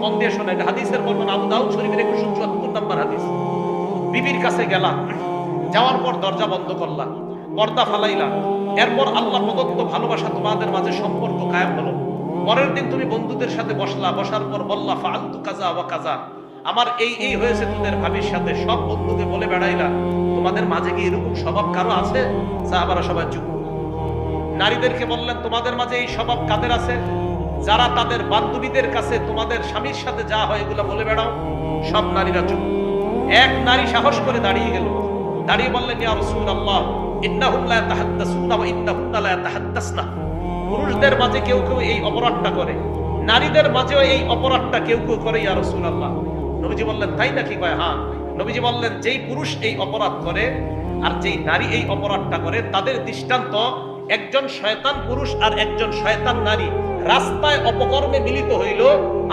মন দিয়ে শোনেন, হাদিসের বর্ণনা আবু দাউদ শরীফের 174 নম্বর হাদিস। বিবির কাছে গেলা, যাওয়ার পর দরজা বন্ধ করলা, পর্দা ফালাইলা, এরপর আল্লাহ প্রদত্ত ভালোবাসা তোমাদের মাঝে সম্পর্ক কায়েম হলো। পরের দিন তুমি বন্ধুদের সাথে বসলা, বসার পর বললা ফাআলতু কাযা ওয়া কাযা, আমার এই হয়েছে তোদের ভাবির সাথে, সব বন্ধুকে বলে বেড়াইলা। তোমাদের মাঝে কি এরকম স্বভাব কারো আছে? সাহাবারা সবাই চুপ। নারীদেরকে বললেন তোমাদের মাঝে এই স্বভাব কাদের আছে? যারা তাদের বান্ধবীদের কাছে তোমাদের স্বামীর সাথে যা হয় এগুলো বলে বেড়াও। সব নারীরা চুপ। এক নারী সাহস করে দাঁড়িয়ে গেল, দাঁড়িয়ে বললেন ইয়া রাসূলুল্লাহ ইন্নাহুম লা ইয়াতাহাদ্দাসুনা ওয়া ইন্নাহুন্না লা ইয়াতাহাদ্দাসনা। পুরুষদের মাঝে কেউ কেউ এই অপরাধটা করে, নারীদের মাঝেও এই অপরাধটা কেউ কেউ করে ইয়া রাসূলুল্লাহ। নবীজি বললেন তাই নাকি? কয় হ্যাঁ। নবীজি বললেন যেই পুরুষ এই অপরাধ করে আর যেই নারী এই অপরাধটা করে, তাদের দৃষ্টান্ত একজন শয়তান পুরুষ আর একজন শয়তান নারী রাস্তায় অপকর্মে মিলিত হইল,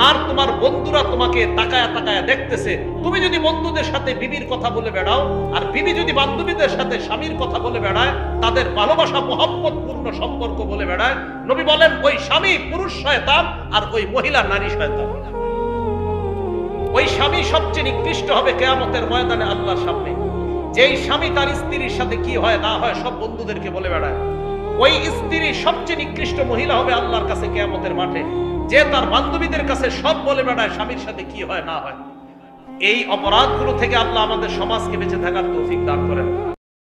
আর তোমার বন্ধুরা তোমাকে তাকায়া তাকায়া দেখতেছে। তুমি যদি বন্ধুদের সাথে বিবির কথা বলে বেড়াও, আর বিবি যদি বান্ধবীদের সাথে স্বামীর কথা বলে বেড়ায়, তাদের ভালোবাসা মহব্বত পূর্ণ সম্পর্ক বলে বেড়ায়, নবী বলেন ওই স্বামী পুরুষ শয়তান আর ওই মহিলা নারী শয়তান। ওই স্বামী সবচেয়ে নিকৃষ্ট হবে কিয়ামতের ময়দানে আল্লাহর সামনে। যেই স্বামী তার স্ত্রীর সাথে কি হয় না হয় সব বন্ধুদেরকে বলে বেড়ায়, ওই স্ত্রী সবচেয়ে নিকৃষ্ট মহিলা হবে আল্লাহর কাছে কিয়ামতের মাঠে, যে তার বান্ধবীদের কাছে সব বলে বেড়ায় স্বামীর সাথে কি হয় না হয়। এই অপরাধগুলো থেকে আল্লাহ আমাদের সমাজকে বেঁচে থাকার তৌফিক দান করেন।